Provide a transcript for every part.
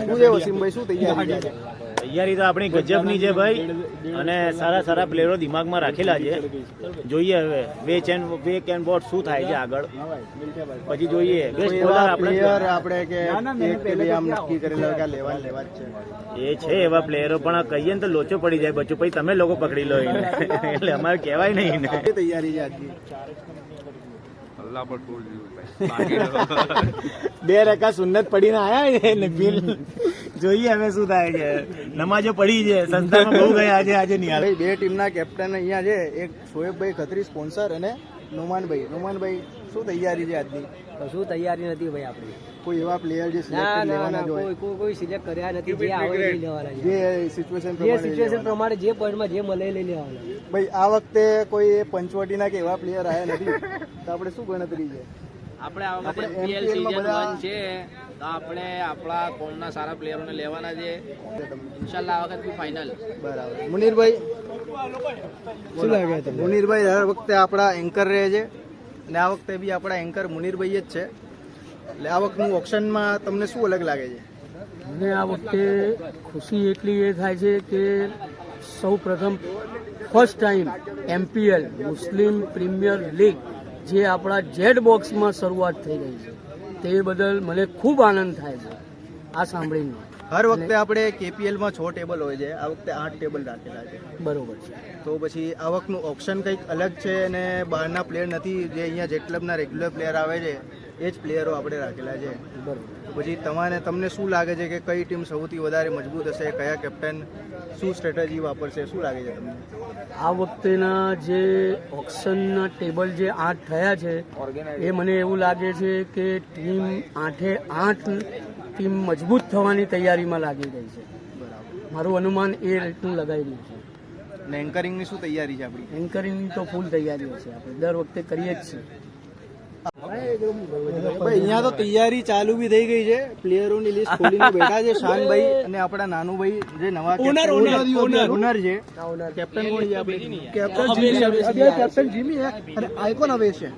શું છે વસીમભાઈ, શું તૈયારી છે? તૈયારી તો આપણી ગજબની છે ભાઈ, અને સારા સારા પ્લેયરો દિમાગમાં રાખેલા છે. જોઈએ હવે વે કેન બોટ શું થાય છે આગળ, પછી જોઈએ. આપણે કે આમ નક્કી કરેલા કે લેવા જ છે એ છે એવા પ્લેયરો, પણ કહીએ ને તો લોચો પડી જાય બચ્ચું, પછી તમે લોકો પકડી લો એને. એટલે અમારે કહેવાય નહીં ને. તૈયારી છે આજની? બે રકા સુન્નત પડીને આયા ને બિલ. જોઈએ હવે શું થાય છે. નમાજો પડી છે, સંસ્થામાં બહુ ગયા આજે નહીં આવે. બે ટીમના કેપ્ટન અહીંયા છે, એક શોએબભાઈ ખત્રી સ્પોન્સર અને નુમાનભાઈ શું તૈયારી છે આજની? શું તૈયારી નથી ભાઈ આપણી. કોઈ એવા પ્લેયર જે સિલેક્ટ લેવાના હોય? કોઈ સિલેક્ટ કર્યા નથી. જે આવે લઈ લેવાના, જે સિચ્યુએશન પ્રમાણે જે પોઈન્ટમાં જે મળે લઈ લેવાના. ભાઈ આ વખતે કોઈ પંચવટીના કે એવા પ્લેયર આવ્યા નથી, તો આપણે શું ગણતરી છે? આપણે આ વખતે IPL સીઝન 1 છે, તો આપણે આપણા કોમના સારા પ્લેયરોને લેવાના છે. ઇન્શાલ્લાહ આ વખત ફાઇનલ. બરાબર. મુનીરભાઈ શું લાગે તમને? મુનીરભાઈ હર વખતે આપણા એન્કર રહે છે, અને આ વખતે બી આપણા એન્કર મુનીરભાઈ જ છે. એટલે આ વખતનું ઓપ્શનમાં તમને શું અલગ લાગે છે? મને આ વખતે ખુશી એટલી એ થાય છે કે સૌ પ્રથમ ફર્સ્ટ ટાઈમ MPL મુસ્લિમ પ્રીમિયર લીગ જે આપણા જેડ બોક્સમાં શરૂઆત થઈ રહી છે, તે બદલ મને ખૂબ આનંદ થાય છે આ સાંભળીને. હર વખતે આપણે KPLમાં 6 ટેબલ હોય છે, આ વખતે 8 ટેબલ રાખેલા છે. બરોબર છે. તો પછી આ વખતનું ઓપ્શન કંઈક અલગ છે, અને બહારના પ્લેયર નથી, જે અહીંયા જે ક્લબના રેગ્યુલર પ્લેયર આવે છે એ જ પ્લેયરો આપણે રાખેલા છે. બરોબર. પછી તમને શું લાગે છે કે કઈ ટીમ સૌથી વધારે મજબૂત હશે? કયા કેપ્ટન શું સ્ટ્રેટેજી વાપરશે? શું લાગે છે તમને? આ વખતેના જે ઓપ્શનના ટેબલ જે 8 થયા છે, એ મને એવું લાગે છે કે ટીમ 8 ટીમ મજબૂત થવાની તૈયારીમાં લાગી રહી છે. બરાબર. મારું અનુમાન એ રીતનું લગાવી રહ્યું છે. અને એન્કરિંગની શું તૈયારી છે આપણી? એન્કરિંગની તો ફૂલ તૈયારી છે, આપણે દર વખતે કરીએ જ છીએ. ભાઈ અહીંયા તો તૈયારી ચાલુ બી થઈ ગઈ છે, પ્લેયરોની લિસ્ટ ખોલીને બેઠા છે. શાનભાઈ અને આપણા નાનુભાઈ જે નવા ઓનર છે. કેપ્ટન કોણ છે આપણે? કેપ્ટન જીમી છે અને આઇકોન હવે છે.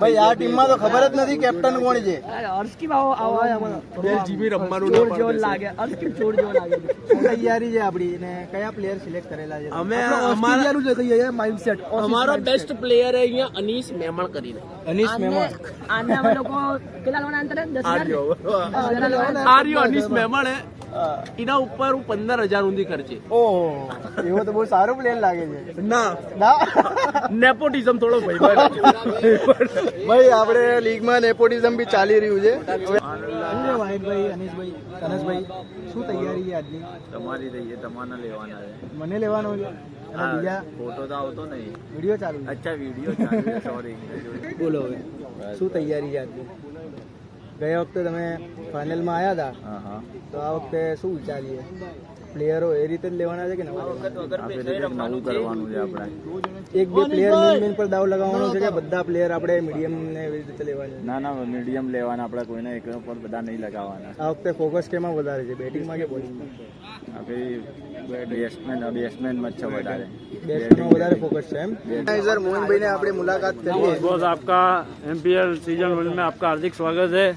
ભાઈ આ ટીમમાં તો ખબર જ નથી કેપ્ટન કોણ છે. તૈયારી છે આપણી, ને કયા પ્લેયર સિલેક્ટ કરેલા છે? અમારો બેસ્ટ પ્લેયર અહીંયા અનીસ મેમણ કરીને. અનીસ મેમણ. આર્યો અનીસ મેમણ હે, એના ઉપર 15,000 ઊંધી ખર્ચે. ઓહ, એવો તો બહુ સારો પ્લેયર લાગે છે. ના નેપોટિઝમ થોડો ભાઈ. ભાઈ આપણે લીગમાં નેપોટિઝમ બી ચાલી રહ્યું છે. વાહિદભાઈ, અનીસભાઈ, કનસભાઈ શું તૈયારી છે આજની? તમારી રહીએ, તમારે લેવાના છે. મને લેવાનો છે. અને બીજા ફોટો તો આવતો નહીં. વિડીયો ચાલુ છે. અચ્છા, વિડીયો ચાલુ છે, સોરી. બોલો હવે શું તૈયારી છે આજની? ગયા વખતે તમે ફાઇનલમાં આવ્યા હતા, તો આ વખતે શું વિચારીએ? પ્લેયરો એ રીતે જ લેવાના છે કે નવું કરવાનું છે આપણે? એક બે પ્લેયર મેન પર દાવ લગાવવાનો છે કે બધા પ્લેયર આપણે મીડિયમ ને એવી રીતે લેવાના? ના, મીડિયમ લેવાના આપણે, કોઈને એક પર બધા નહીં લગાવવાના. આ વખતે ફોકસ કેમાં વધારે છે, બેટિંગમાં કે બોલિંગમાં? બેટ્સમેનમાં જ છે વધારે. બેટ્સમેનમાં વધારે ફોકસ છે એમ? સર મોહનભાઈ ने આપણી મુલાકાત કરી. बहुत आपका MPL सीजन 1 में आपका हार्दिक स्वागत है.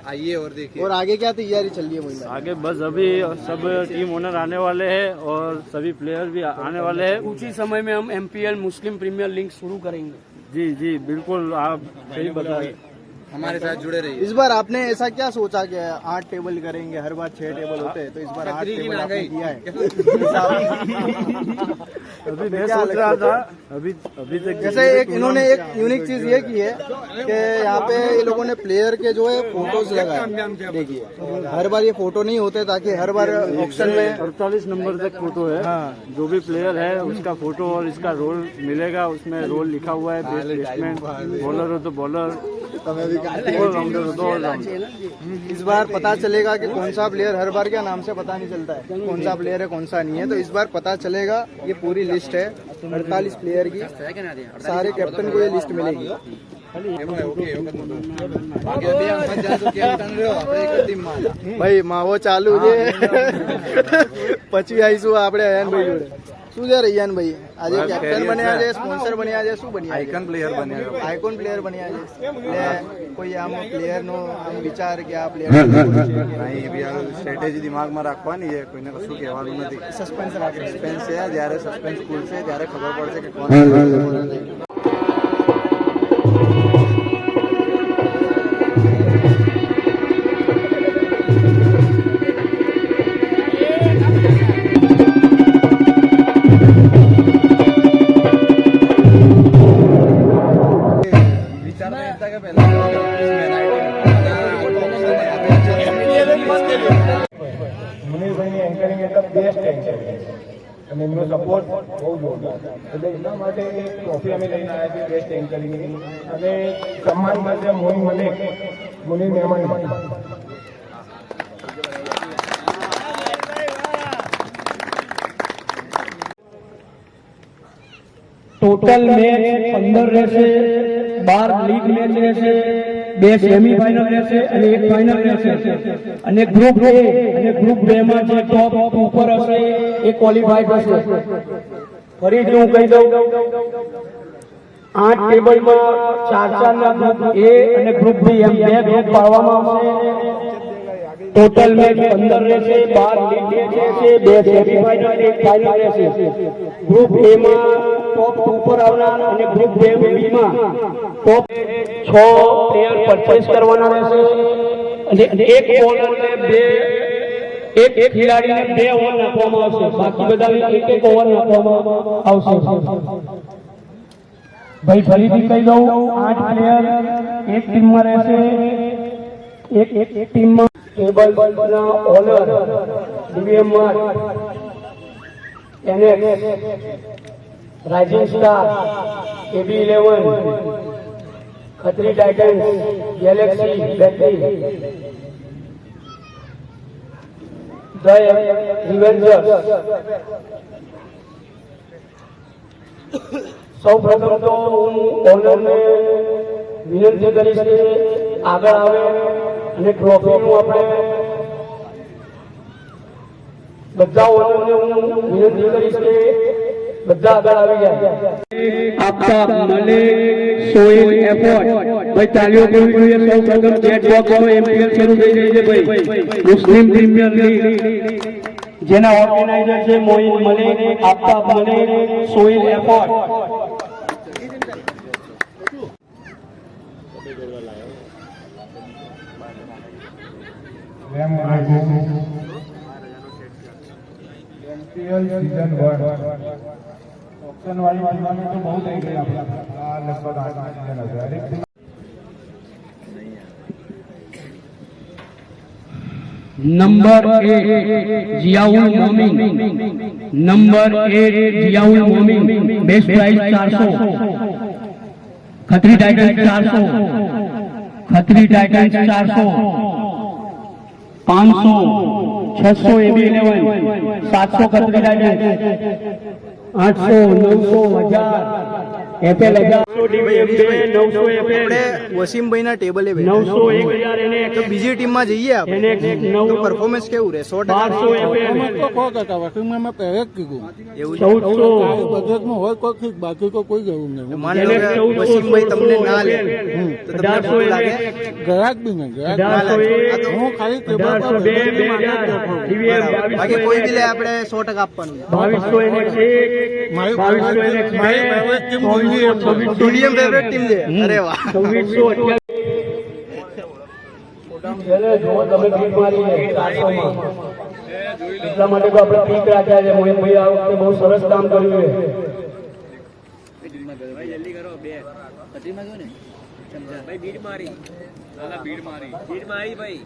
आइए और देखिए. और आगे क्या तैयारी चल रही है मोहन? आगे बस अभी सब टीम ओनर आने वाले हैं और सभी प्लेयर भी आने वाले हैं. कुछ ही समय में हम MPL मुस्लिम प्रीमियर लीग शुरू करेंगे. जी बिल्कुल, आप सही बता रहे. हमारे साथ जुड़े रहिए. इस बार आपने ऐसा क्या सोचा कि 8 टेबल करेंगे? हर बार 6 टेबल होते हैं, तो इस बार 8 टेबल आपने किया है. अभी मैं सोच रहा था, अभी तक जैसे इन्होंने एक यूनिक चीज ये की है कि यहाँ पे ये लोगों ने प्लेयर के जो है फोटोज लगाए. देखिए, हर बार ये फोटो नहीं होते, ताकि हर बार ऑप्शन में 48 नंबर तक फोटो है. जो भी प्लेयर है उसका फोटो और इसका रोल मिलेगा. उसमें रोल लिखा हुआ है, बैट्समैन, बॉलर हो तो बॉलर, ऑलराउंडर हो तो ऑलराउंडर. इस बार पता चलेगा कि कौन सा प्लेयर, हर बार क्या नाम से पता नहीं चलता है कौन सा प्लेयर है कौन सा नहीं है, तो इस बार पता चलेगा. ये पूरी लिस्ट है 48 प्लेयर की, सारे कैप्टन को ये लिस्ट मिलेगी. ભાઈ માવો ચાલુ છે, પછી આવીશું આપણે અયનભાઈ જોડે. શું છે રૈયાનભાઈ, આજે કેપ્ટન બન્યા છે, સ્પોન્સર બન્યા છે, શું બન્યા? આઇકન પ્લેયર બન્યા છે. આઇકોન પ્લેયર બન્યા છે. એટલે કોઈ આમ પ્લેયર નો આમ વિચાર કે આ પ્લેયર અહીં બી આ સ્ટ્રેટેજી દિમાગમાં રાખવાની છે, કોઈને કશું કહેવાનું નથી. સસ્પેન્સ રાખે. સસ્પેન્સ છે, જ્યારે સસ્પેન્સ ખુલશે ત્યારે ખબર પડશે કે કોણ મુનિરભાઈની એન્કરિંગ એટલે બેસ્ટ એન્કરિંગ અને એમનો સપોર્ટ બહુ જોરદાર, એટલે એટલા માટે ટ્રોફી અમે લઈને આવ્યા છીએ બેસ્ટ એન્કરિંગની. અને સન્માન મળશે મોઇન મલિક, મુનિર મહેમાન. ટોટલ મેચ 15 રહેશે, 12 લીગ મેચ રહેશે, 2 સેમીફાઇનલ રહેશે અને 1 ફાઇનલ રહેશે. અને ગ્રુપ A અને ગ્રુપ 2 માં જે ટોપ ઉપર હશે એ ક્વોલિફાઈડ થશે. ફરીથી હું કહી દઉં, 8 ટેબલમાં 4 ના ગ્રુપ A અને ગ્રુપ B એમ 2 ગ્રુપ પાડવામાં આવશે. ટોટલ મેચ 15 રહેશે, 12 લીગ મેચ રહેશે, 2 સેમીફાઇનલ અને 1 ફાઇનલ રહેશે. ગ્રુપ A માં ટોપ ઉપર આવનાર અને ગ્રુપ B માં ટોપ 6 પ્લેયર પરચેસ કરવાના રહેશે. અને એક બોલરને એક ખેલાડીને 2 ઓવર નાખવામાં આવશે, બાકી બધાને એક ઓવર નાખવામાં આવશે. ભાઈ ફરીથી કહી દઉં, 8 પ્લેયર એક ટીમમાં રહેશે. એક ટીમમાં ટેબલ ના owner DVM NX, Rising Star, AB11, Khatri Titans, Galaxy, Battery, the Revengers. સૌ પ્રથમ તો હું ઓનરને વિનંતી કરીશ કે આગળ આવે અને ટ્રોફીનું આપણે બધા ઓનરને હું વિનંતી કરીશ કે બધા આગળ આવી જાય. આપતા મલિક, સોહિલ, એફર્ટ ભાઈ તાલીઓ કરવી જોઈએ. સૌ પ્રથમ જેટ બોક્સનો MPL શરૂ થઈ ગઈ છે ભાઈ. મુસ્લિમ પ્રીમિયર લીગ જેના ઓર્ગેનાઇઝર છે મોઇન મલિક, આપતા Malik, Sohil, effort. MPL season 1 option वाली टूर्नामेंट तो बहुत आई गई लगभग 8 सीजन हज़ार. नंबर 1 जियाउल मोमिन, नंबर 1 जियाउल मोमिन, best price 400, Khatri titans 400, Khatri titans 400, 500, 600 AB11, 700 Khatri titans, 800, 900, 1000 FL 1000, 900 FL, વસીમભાઈ ના ટેબલે 900, 1000 NX. તો બીજી ટીમમાં જઈએ આપણે તો પરફોર્મન્સ કેવું રહે? 100% એવું છે. 1400, માની લો કે વસીમભાઈ તમને ના લે તો તમને ખોટું લાગે? બાકી કોઈ બી લે આપણે 100% આપવાનું. 2200 NX 1, 2200 NX 2, medium favourite team છે. અરે વાહ. 2600. એટલા માટે તો આપણે પીક રાખ્યા છે. મોહિતભાઈ આ વખતે બહુ સરસ કામ કર્યું છે.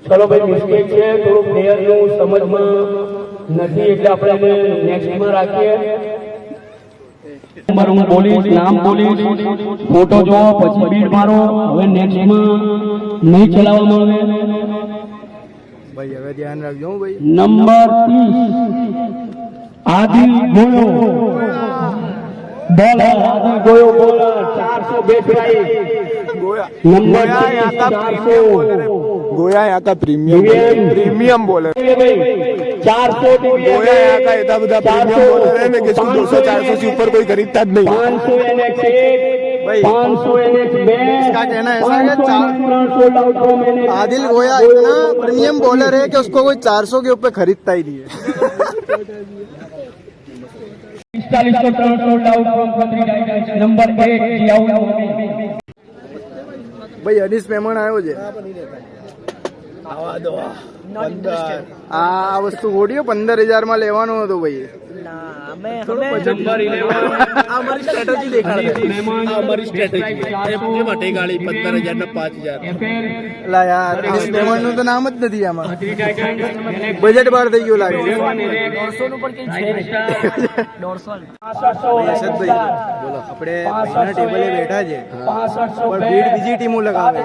ચલો ભાઈ, મિસ્ટેક છે, થોડું પ્લેયર નું સમજમાં નથી એટલે આપણે એને નેક્સ્ટમાં રાખીએ. નંબર હું બોલીશ, નામ બોલીશ, ફોટો જો, પછી બીટ મારો. હવે નેક્સ્ટમાં નહીં ચલાવવામાં આવે. ભાઈ હવે ધ્યાન રાખજો હો ભાઈ. નંબર 30 આદિલ ગોયો, બોલર આદિલ ગોયો, બોલર 400 બેટ પ્રાઇસ. નંબર 30 400. गोया यहाँ का प्रीमियम बॉलर 400 गोया यहाँ का इतना बड़ा प्रीमियम बॉलर है कि इसको 200-400 से ऊपर कोई खरीदता नहीं। 500 NX 1 500 NX 2 इसका कहना ऐसा है कि आदिल गोया इतना प्रीमियम बॉलर है कि उसको कोई 400 के ऊपर खरीदता ही नहीं है। 45 run sold out from Khatri Titans number 8 Ziaul ભાઈ અનીસ મહેમાન આવ્યો છે આ વસ્તુ ગોળીઓ 15,000 માં લેવાનો હતો ભાઈ અમારી સ્ટ્રેટેજી દેખાડે અમારી સ્ટ્રેટેજી એ માટે ગાડી 15,000 ને 5,000 લા યાર અનીસ મહેમાન નું તો નામ જ નથી આમાં બજેટ બહાર થઈ ગયું લાગે છે 150 નું પણ કઈ છે 150 યશદભાઈ બોલો આપણે ભાઈના ટેબલે બેઠા છે પણ ભીડ બીજી ટીમો લગાવે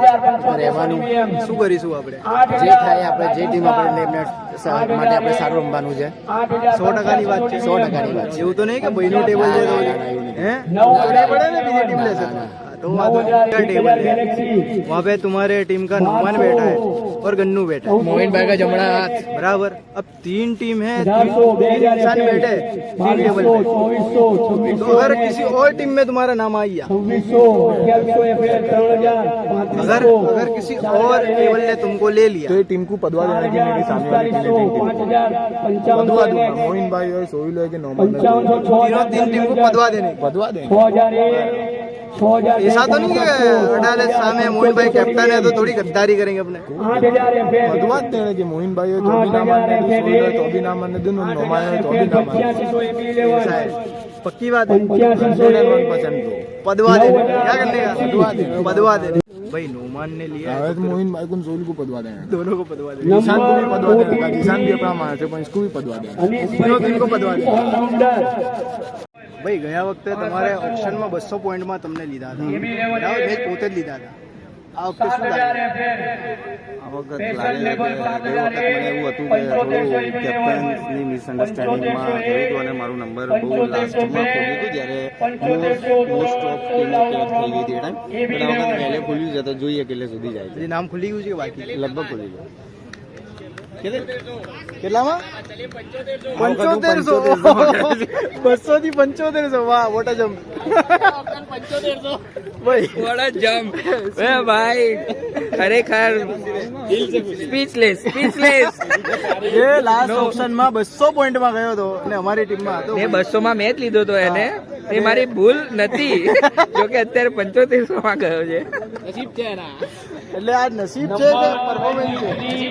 રહેવાનું શું કરીશું આપણે જે થાય આપણે જે ટીમ આપણે માટે આપણે સારું રમવાનું છે 100% ની વાત છે 100% ની વાત છે। એવું તો નહીં કે ભાઈનું ટેબલ છે તો હે તો નહીં પડે ને બીજી टीम ले सकते तो क्या टेबल है वहाँ पे तुम्हारे टीम का नुमान बैठा है और गन्नू बैठा है મોહિન ભાઈ કા જમણા હાથ बराबर अब 3 टीम है 3 इंसान बैठे 3 टेबल पे तो अगर किसी और टीम में तुम्हारा नाम आ गया 2600 अगर किसी और टेबल ने तुमको ले लिया तो ये टीम को पदवा देना कि मेरी सामने वाली टीम ने पदवा दूंगा। मोइन भाई है सोहिल है कि नौमान तीनों 3 टीम को पदवा देने पदवा दें। 6001 ऐसा तो नहीं है अडाले सामने मोहिन भाई कैप्टन है तो थोड़ी गद्दारी करेंगे अपने 8000 पदवा देते हैं कि मोइन भाई है तो भी ना मानने दो, सोहिल है तो भी ना मानने दो, नौमान है तो भी ना मानने ऐसा है पक्की बात है 100% दो। पदवा देने क्या करने का पदवा देने भाई नोमान ने लिया હવે તો મોહિન ભાઈ को सोहिल को पदवा देना, दोनों को पदवा देने निशान को भी पदवा देना, निशान भी अपना मानते हैं, पर इसको भी पदवा देना। तीनों टीम को पदवा देना ભાઈ ગયા વખતે તમારે ઓપ્શનમાં 200 પોઈન્ટમાં તમને લીધા હતા બરાબર મેં પોતે જ લીધા હતા આ વખતે શું લાગે આ વખત લાગે છે કે ગઈ વખત મને એવું હતું કે થોડું કેપ્ટનની મિસઅન્ડરસ્ટેન્ડિંગમાં થયું હતું અને મારું નંબર બહુ લાસ્ટમાં ખોલ્યું હતું જ્યારે મોસ્ટ ઓફ ટીમો કેચ થઈ ગઈ હતી એ ટાઈમ પણ આ વખત પહેલે ખોલ્યું છે તો જોઈએ કેટલે સુધી જાય છે। હજી નામ ખુલી ગયું છે કે બાકી લગભગ ખોલી ગયું કેટલામાં 7500 200 થી 7500 વાહ વોટ અ જમ્પ ભાઈ વડા જમ્પ એ ભાઈ ખરેખર સ્પીચલેસ એ લાસ્ટ ઓપ્શનમાં 200 પોઈન્ટમાં ગયો હતો અને અમારી ટીમમાં હતો એ 200 માં મેચ લીધો તો એને એ મારી ભૂલ નથી જો કે અત્યારે 7500 માં ગયો છે નસીબ છે એના એટલે આ નસીબ છે કે પરફોર્મન્સ છે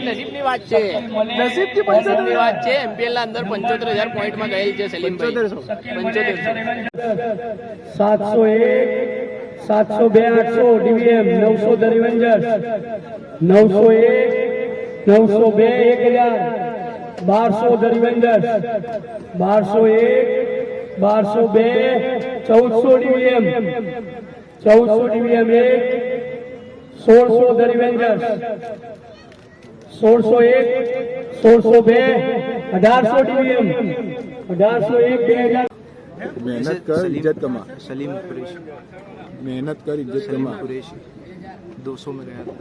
નસીબની વાત છે નસીબથી નસીબની વાત છે એમપીએલ ના અંદર 75000 પોઈન્ટ માં ગયેલ છે સલીમભાઈ 7500 701 702 800 ડીવીએમ 900 ધ રિવેન્જર્સ 901 902 1000 1200 ધ રિવેન્જર્સ 1201 1202 1400 ડીવીએમ 1400 ડીવીએમ 1600 ધ રિવેન્જર્સ 1601 1602 1800 ડીવીએમ 1801 2000 मेहनत कर इज्जत कमा, सलीम कुरैशी मेहनत कर इज्जत सलीम कमा। कुरैशी 200 में गया था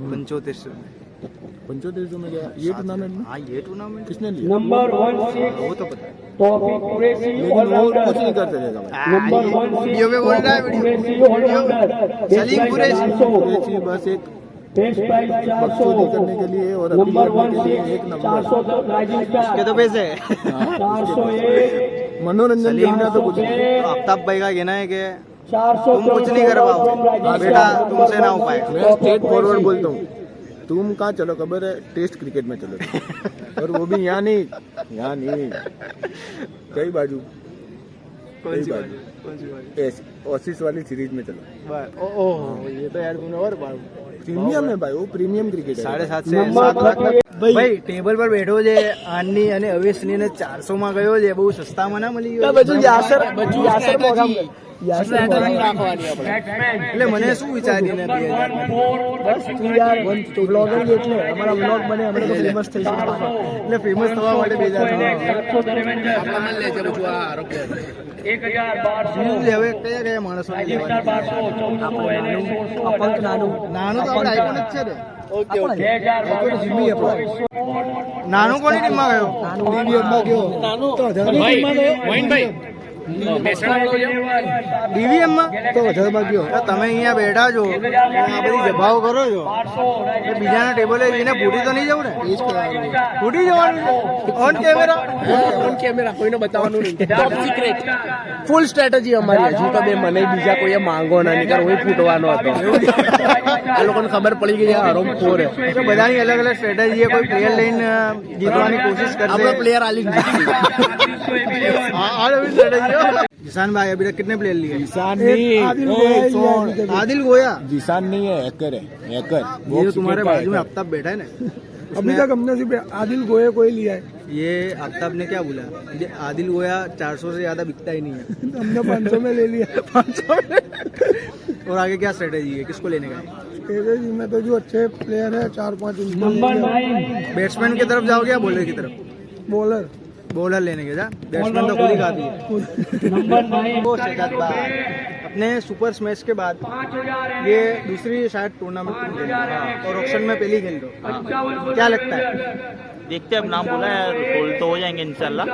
7500 में 7500 में गया ये टूर्नामेंट में हाँ ये टूर्नामेंट किसने लिया? नंबर 16 वो तो पता है तौफीक कुरैशी लेकिन वो ऑलराउंडर कुछ नहीं करते रहेगा भाई। नंबर 16 वीडियो में बोल रहा है कुरैशी वीडियो ऑलराउंडर सलीम कुरैशी कुरैशी बस एक बेस्ट प्राइस 400 बकचोदी करने के लिए और अपील नंबर करने के लिए 16 एक नंबर 400 राइजिंग के स्टार तो पैसे 401 मनोरंजन के बिना तो कुछ नहीं। तो आफ्ताब भाई का कहना है कि 400 तुम कुछ नहीं कर पाओगे बेटा तुमसे ना हो पाएगा मैं स्ट्रेट फॉरवर्ड बोलता हूँ, तुम कहाँ चलो खबर है, टेस्ट क्रिकेट में चलो और वो भी यहाँ नहीं कई बाजू कौन सी बाजू कौन सी बात ऑसिस वाली सीरीज में चलो। ओह ये तो यार तुमने और પ્રીમિયમ है भाई, वो प्रीमियम क्रिकेट है। 7.5 से 7 લાખ ભાઈ ટેબલ પર બેઠો છે આની અને અવેશની ને 400 માં ગયો છે બહુ સસ્તામાં ના મળી ગયો બધું યાસર પ્રોગ્રામ એટલે મને શું વિચારીને 2000 બસ તું યાર બ્લોગર એટલે અમારા બ્લોગ બને અમે તો ફેમસ થઈ જઈએ એટલે ફેમસ થવા માટે 2000 હવે કયા માણસો નાનું તો આપણે આઈકોન જ છે ને નાનો કોની ટીમમાં ગયો? ડીવીએમ માં તો વધારે ગયો. તમે અહીંયા બેઠા છો, આ બધી જભાઓ કરો છો, તો બીજાના ટેબલે જઈને ફૂટી તો નહીં જવું ને? ફૂટી જવાનું ઓન કેમેરા. ઓન કેમેરા કોઈને બતાવવાનું નહીં. ટોપ સિક્રેટ ફૂલ સ્ટ્રેટેજી અમારી. હજુ તો બે મને બીજા કોઈએ માંગો ના નીકળ હું ફૂટવાનો હતો. આ લોકોને ખબર પડી ગઈ આ હરોમ ખોર હે. તો બધાની અલગ અલગ સ્ટ્રેટેજી છે. કોઈ પ્લેયર લઈને જીતવાની કોશિશ કરશે. આપણે પ્લેયર આલી જ નથી. जिसान भाई अभी तक कितने प्लेयर लिए? आदिल गोया. जिसान नहीं है, हैकर है, हैकर. ये जो तुम्हारे बाजू में आफ्ताब बैठा है ना, अभी तक हमने सिर्फ आदिल गोया को ही लिया है. ये आफ्ताब ने क्या बोला? ये आदिल गोया 400 से ज्यादा बिकता ही नहीं है. हमने 500 में ले लिया. 500 में. और आगे क्या स्ट्रेटेजी है? किसको लेने का है? स्ट्रेटेजी में तो जो अच्छे प्लेयर है 4-5 बैट्समैन की तरफ जाओगे या बॉलर की तरफ? बॉलर. बॉलर लेने के जा. बैट्समैन तो खुद ही काफी है. वो शहजाद भाई अपने सुपर स्मैश के बाद ये दूसरी शायद टूर्नामेंट और ऑक्शन में पहली खेल दो. क्या लगता है? देखते हैं, अब नाम बोला है, गोल तो हो जाएंगे इंशाल्लाह,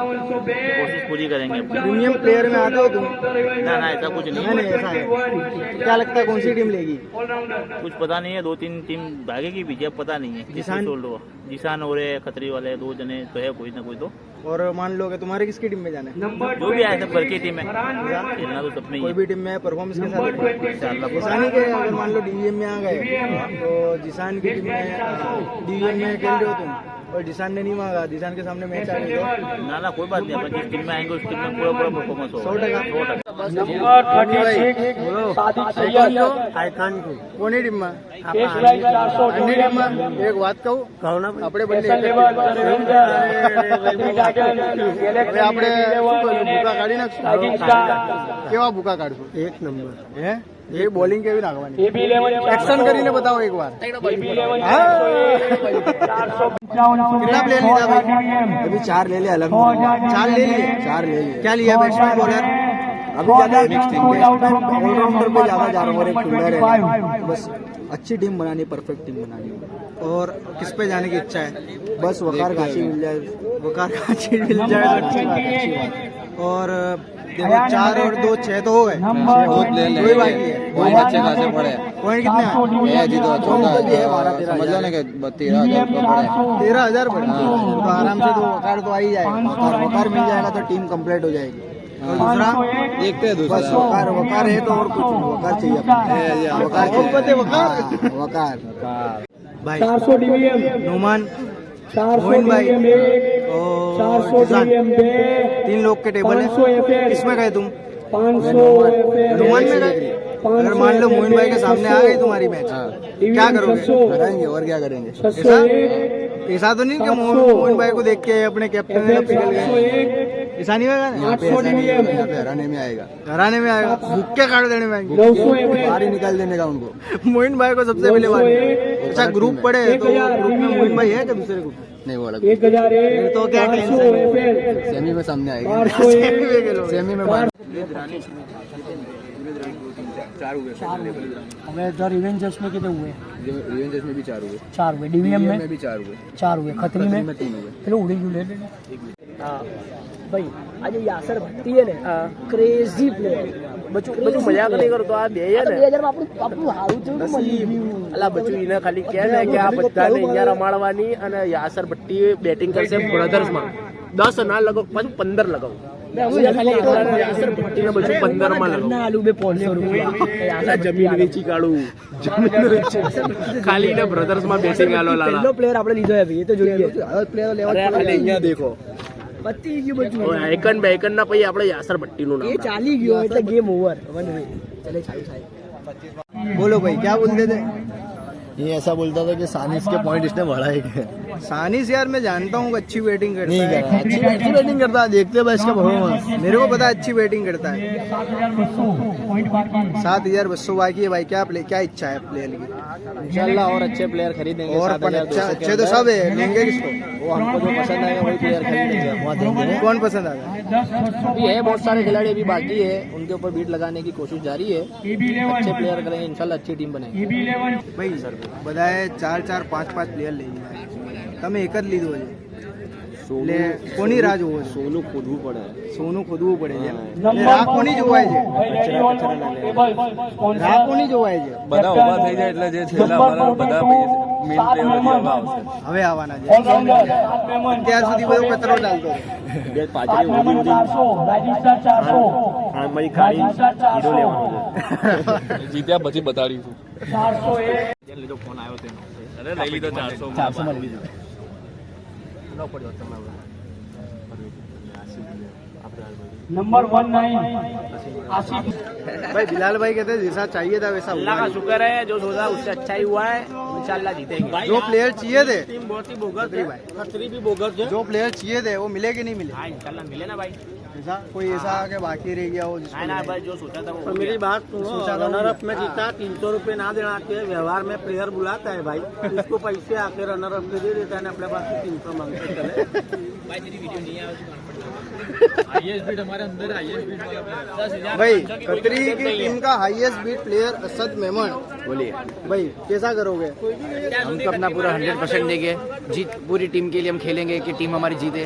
कोशिश पूरी करेंगे अपनी. प्रीमियम प्लेयर में आते हो तुम? ना ऐसा कुछ नहीं नहीं ऐसा है. क्या लगता है कौन सी टीम लेगी? कुछ पता नहीं है. 2-3 टीम भागेगी पीछे, अब पता नहीं है. जिसान हो रहे खतरी वाले 2 जने तो है, कोई ना कोई तो. और मान लो कि तुम्हारे किसकी टीम में जाना है? जो भी आए सब भर की टीम है, खेलना तो सब में ही कोई है. भी टीम में परफॉर्मेंस के साथ जिसानी के अगर मान लो डीवीएम में आ गए तो जिसान की टीम में डीवीएम में खेल रहे हो तुम और जिसान ने नहीं मांगा, जिसान के सामने मैच आ गई तो ना कोई बात नहीं. अपन जिस टीम में आएंगे उस टीम में पूरा परफॉर्मेंस होगा 100%. કોની ટીમમાં? આપણી ટીમમાં. એક વાત કહું, આપણે બંને હવે આપણે ભૂકા કાઢી નાખશું. કેવા ભૂકા કાઢશું? 1 નંબર. હે એ બોલિંગ કેવી નાખવાની? એક્શન કરીને બતાવો એક વાર. कितना प्लेयर लिया भाई? अभी 4 ले लिया. अलग 4 ले लिए. 4 ले लिए. क्या लिया? Batsman, bowler? अभी ज्यादा ऑलराउंडर पे ज्यादा जा रहा हूँ और एक फील्डर है. बस अच्छी टीम बनानी, परफेक्ट टीम बनानी. और किस पे जाने की इच्छा है? बस वकार घाची मिल जाए. वकार घाची मिल जाए तो अच्छी बात. और देखो 4 और 2 6 तो हो गए. कोई बाकी है. बहुत अच्छे खासे पड़े. पॉइंट कितने हैं? समझ लो ना कि 13,000 पड़े. 13,000 पड़े. तो आराम से तो वकार तो आ ही जाएगा. वकार मिल जाएगा तो टीम कंप्लीट हो जाएगी. और दूसरा देखते हैं बस वकार है तो और कुछ नहीं. वकार चाहिए. वकार भाई. नुमान, मोइन भाई और जिसान, 3 लोग के टेबल है. किसमें गए तुम? नुमान में गए. अगर मान लो मोइन भाई के सामने आ गई तुम्हारी मैच, क्या करोगे? करेंगे और क्या करेंगे. ऐसा तो नहीं कि मोइन भाई को देख के अपने कैप्टन ने पिघल गए. ऐसा नहीं होगा. यहाँ पे हराने में आएगा. हराने में आएगा. भुक्के काट देने में आएंगे. बाहर ही निकाल देने का उनको. मोइन भाई को सबसे पहले बात. अच्छा ग्रुप पड़े तो ग्रुप में मोइन भाई है क्या? दूसरे ग्रुप नहीं वो अलग. तो क्या टेंशन? सेमी में सामने आएगा. सेमी में હવે ધ रिवेंजर्स में कितने हुए? रिवेंजर्स में भी 4 हुए. 4 हुए. डीवीएम में भी 4 हुए. 4 हुए. खतरी में 3 हुए. પેલું ઉડી ગયું. લે હા ભાઈ આજે યાસર ભટ્ટી હે ને ક્રેઝી પ્લેયર. બચું મજાક નહીં કરતો. આ 2000 માં આપણું હારું થયું અલા બચું એને ખાલી કહે ને કે આ બધાને અહીંયા રમાડવાની અને યાસર ભટ્ટી બેટિંગ કરશે બ્રધર્સમાં 10 ના લગાવ પાછું 15 લગાવ. યાસર ભટ્ટીને બચું 15 માં લગાવ. આલુ બે 500 રૂપિયા જમીન વેચી કાઢું. ખાલી ને બ્રધર્સમાં બેટિંગ આલો લાલા. પહેલો પ્લેયર આપણે લીધો હે ભાઈ. એ તો જોઈએ. પ્લેયર લેવા ખાલી અહીંયા દેખો પતી ગયું બચું. બેકન ના પછી આપણે યાસર ભટ્ટીનું નામ એ ચાલી ગયો એટલે ગેમ ઓવર. ચલે ચાલુ થાય. बोलो भाई क्या बोलते थे? ये ऐसा बोलता था कि सानिस के पॉइंट इसने बढ़ाए गए. सानिस यार मैं जानता हूँ अच्छी बैटिंग करता नहीं है. कर रहा. अच्छी बैटिंग करता है. देखते हैं इसका परफॉर्मेंस. मेरे को पता है अच्छी बैटिंग करता है. 7,200 बाकी है भाई। क्या इच्छा है प्लेयर की? इंशाल्लाह और अच्छे प्लेयर खरीदेंगे। और अपन 7,200 के अच्छे तो अंदर। सब है, लेंगे किसको? वो हमको जो पसंद आएगा वही प्लेयर खरीदेंगे, वहाँ देंगे। कौन पसंद आएगा? अभी है बहुत सारे खिलाड़ी अभी बाकी है, उनके ऊपर बीट लगाने की कोशिश जारी है। अच्छे प्लेयर करेंगे इंशाल्लाह, अच्छी टीम बनेगी। भाई बधाए 4-4, 5-5 પ્લેયર લઈ ગયા, તમે એક જ લીધો છે એટલે કોની રાહ જોવો છો? સોનું ખોદવું પડે. સોનું ખોદવું પડે છે. એટલે રાહ કોની જોવાય છે? રાહ કોની જોવાય છે? બધા ઉભા થઈ જાય એટલે જે છેલ્લા અમારા બધા મેઇન પ્લેયર આવશે. હવે આવવાના છે. અત્યાર સુધી બધો કચરો ચાલતો હતો. બે પાછળ ઊભી ઊભી ખાલી હીરો લેવાનો છે. જીત્યા પછી બતાડીશું. જેને લીધો ફોન આવ્યો તેનો. અરે લઈ લીધો 400 400 માં લીધો. नंबर 19 आसिफ। भाई बिलाल भाई कहते हैं जैसा चाहिए था वैसा अल्लाह हुआ का शुक्र है, जो सोचा उससे अच्छा ही हुआ है। इंशाल्लाह जीतेंगे। नहीं। जो प्लेयर चाहिए थे, टीम बहुत ही बोगस खत्री है, भाई। खत्री भी बोगस है। जो प्लेयर चाहिए थे वो मिले कि नहीं मिले? हाँ इंशाल्लाह मिले ना भाई। ऐसा कोई ऐसा के बाकी रह गया हो जिसको ना ना मिले? भाई, जो सोचा था वो मेरी बात सुनो, सोचा था रनर अप में हाँ। जीता 300 रुपये ना देना के व्यवहार में प्लेयर बुलाता है भाई, इसको पैसे आके रनर अप के दे देता है, अपने पास 300 मांगते चले। भाई तेरी वीडियो नहीं है भाई खत्री की टीम का highest bid player Asad Memon, बोलिए। भाई कैसा करोगे? हम तो अपना पूरा 100% देंगे। जीत पूरी टीम के लिए हम खेलेंगे कि टीम हमारी जीते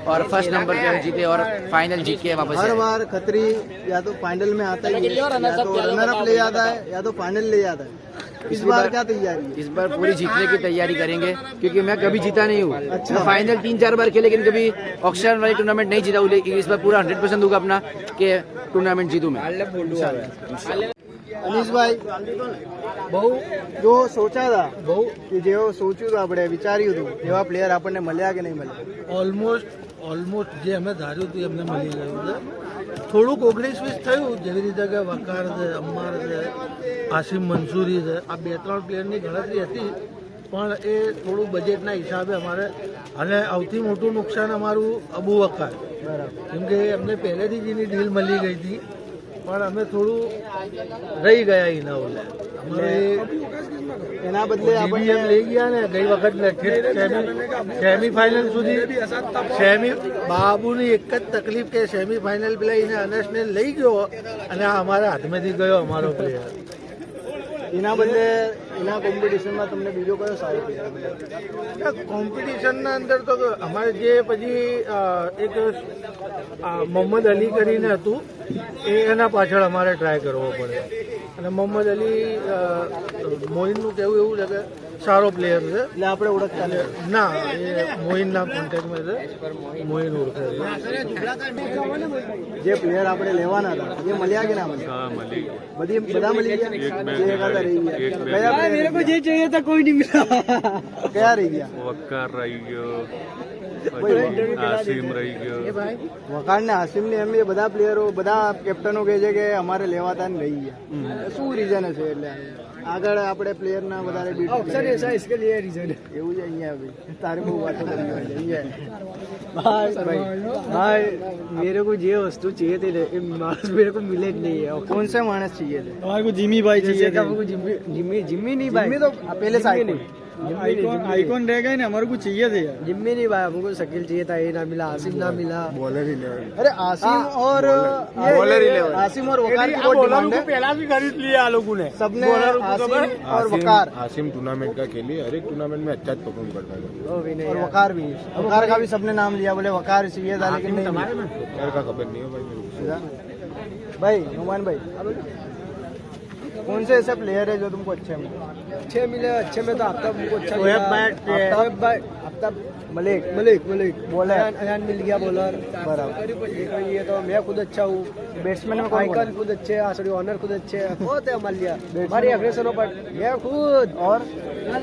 और फर्स्ट नंबर पे हम जीते और फाइनल जीत के वापस हर आए। बार खत्री या तो फाइनल में आता ही है, या तो रनर अप ले जाता है या तो फाइनल ले जाता है। इस बार क्या तैयारी है? इस बार पूरी जीतने की तैयारी करेंगे क्योंकि मैं कभी जीता नहीं हूँ। अच्छा। मैं फाइनल 3-4 बार खेले लेकिन कभी ऑक्शन वाली टूर्नामेंट नहीं जीता हूँ, लेकिन इस बार पूरा 100% दूंगा अपना कि टूर्नामेंट जीतूं मैं। અનીશ ભાઈ બહુ જો સોચા હતા કે જેવો સોચ્યું હતું આપણે વિચાર્યું હતું એવા પ્લેયર આપણને મળ્યા કે નહીં મળ્યા? ઓલમોસ્ટ જે અમે ધાર્યું હતું એમને મળી ગયું છે. થોડુંક 19-20 થયું, જેવી રીતે કે વકાર છે, અમ્માર છે, આસિમ મંસૂરી છે, આ 2-3 પ્લેયરની ગણતરી હતી, પણ એ થોડું બજેટના હિસાબે અમારે, અને સૌથી મોટું નુકસાન અમારું અબુ વકાર, કેમ કે એમને પહેલેથી જ એની ડીલ મળી ગઈ હતી, પણ અમે થોડું રહી ગયા એના ઓલે. અમારે એના બદલે આપણને એમ લઈ ગયા ને ગઈ વખત સેમીફાઇનલ સુધી. બાબુની એક જ તકલીફ કે સેમીફાઇનલ પેલા એને અનસને લઈ ગયો અને આ અમારા હાથમાંથી ગયો અમારો પ્લેયર. એના બદલે એના કોમ્પિટિશનમાં તમને બીજો કયો સારો પ્લેયર? કોમ્પિટિશનના અંદર તો અમારે જે પછી એક મોહમ્મદ અલી કરીને હતું એના પાછળ અમારે ટ્રાય કરવો પડે, અને મોહમ્મદ અલી મોઇનનું કહેવું એવું છે કે સારો પ્લેયર છે, એટલે આપણે ઓળખતા નથી. ના એ મોઇનના કોન્ટેક્ટમાં છે, મોઇન ઓળખે છે. જે પ્લેયર આપણે લેવાના હતા એ મળ્યા કે ના મળ્યા? બધા મળી ગયા. જે એકાદા રહી ગયા. કયા player જે चाहिए था कोई नहीं मिला। કયા રહી ગયા? વકાર રહી ગયો, ભાઈ, આસિમ રહી ગયો. વખાણ ને આસિમ ને એમ એ બધા પ્લેયરો, બધા કેપ્ટનો કહે છે કે અમારે લેવાતા ને રહી ગયા. શું રીઝન હશે? એટલે આગળ આપણે પ્લેયર ના વધારે બીટ એવું છે અહીંયા ભાઈ. તારે બહુ વાતો કરવી હોય છે અહીંયા. भाई मेरे को ये वस्तु चाहिए थी लेकिन मेरे को मिले नहीं है। कौन से मानस चाहिए थे? हमारे को जिमी भाई चाहिए थे। जिम्मी नहीं भाई, जिम्मी तो पहले से आइकॉन रह गए ना, हमारे को चाहिए थे यार। जिम्मी नहीं भाई, हमको शकील चाहिए था, ये ना मिला, आसिम ना मिला। बॉलर ही ले। अरे आसिम और बॉलर ही ले। आसिम और वकार की बहुत डिमांड है। पहला भी खरीद लिया आ लोगों ने। सबने आसिम और वकार, आसिम टूर्नामेंट का खेली, हर एक टूर्नामेंट में अच्छा परफॉर्म करता है और वकार भी। वकार का भी सबने नाम लिया, बोले वकार चाहिए था लेकिन नहीं मिला। यार का खबर नहीं है भाई मेरे को। भाई नुमान भाई, कौन से ऐसे प्लेयर है जो तुमको अच्छे मिले? अच्छे मिले, अच्छे में तो आफ्ताब मुझको अच्छा लगा। आफ्ताब मलिक बॉलर, अयान मिल गया बॉलर बराबर। ये तो मैं खुद अच्छा हूँ। बैट्समैन में आइकन खुद अच्छे, आसड़ी ऑनर खुद अच्छे, बहुत है मलिया हमारी अग्रेसरों पर। मैं खुद और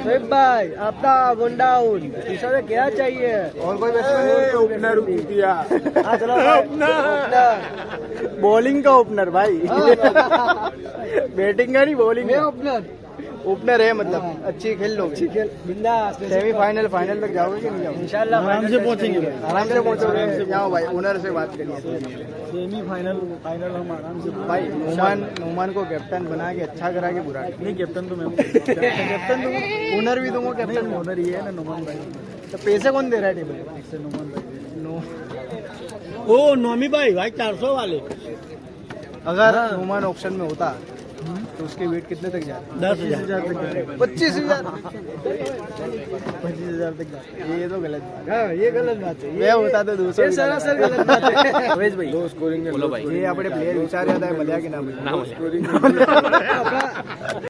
शोएब भाई, आफ्ताब वनडाउन, इसमें क्या चाहिए? और कोई बैट्समैन? ओपनर दिया। हाँ चलो ओपनर, बॉलिंग का ओपनर भाई। बैटिंग का नहीं, बॉलिंग का ओपनर। ओपनर है मतलब अच्छी खेल लोगे सेमीफाइनल फाइनल तक जाओगे कि नहीं जाओगे इंशाल्लाह आराम से पहुंचेंगे आराम से पहुंचोगे जाओ भाई ओनर से बात करिए सेमीफाइनल फाइनल हम आराम से भाई नोमान को कैप्टन बना के अच्छा करा के बुरा नहीं कैप्टन तो मैं कैप्टन दूंगा ओनर भी दूंगा कैप्टन ओनर ही है ना नोमान भाई तो पैसे कौन दे रहा है टेबल से नोमान भाई ओ नोमी भाई 400 वाले अगर नोमान ऑप्शन में होता तो उसके वेट कितने तक जाते 10,000 तक 25,000 25,000 तक जाते ये तो गलत बात है ये गलत बात है ये होता तो 200 सरासर गलत बात है रमेश भाई बोलो भाई ये આપણે પ્લેયર વિચાર્યા હતા મળ્યા કે ના મળ્યા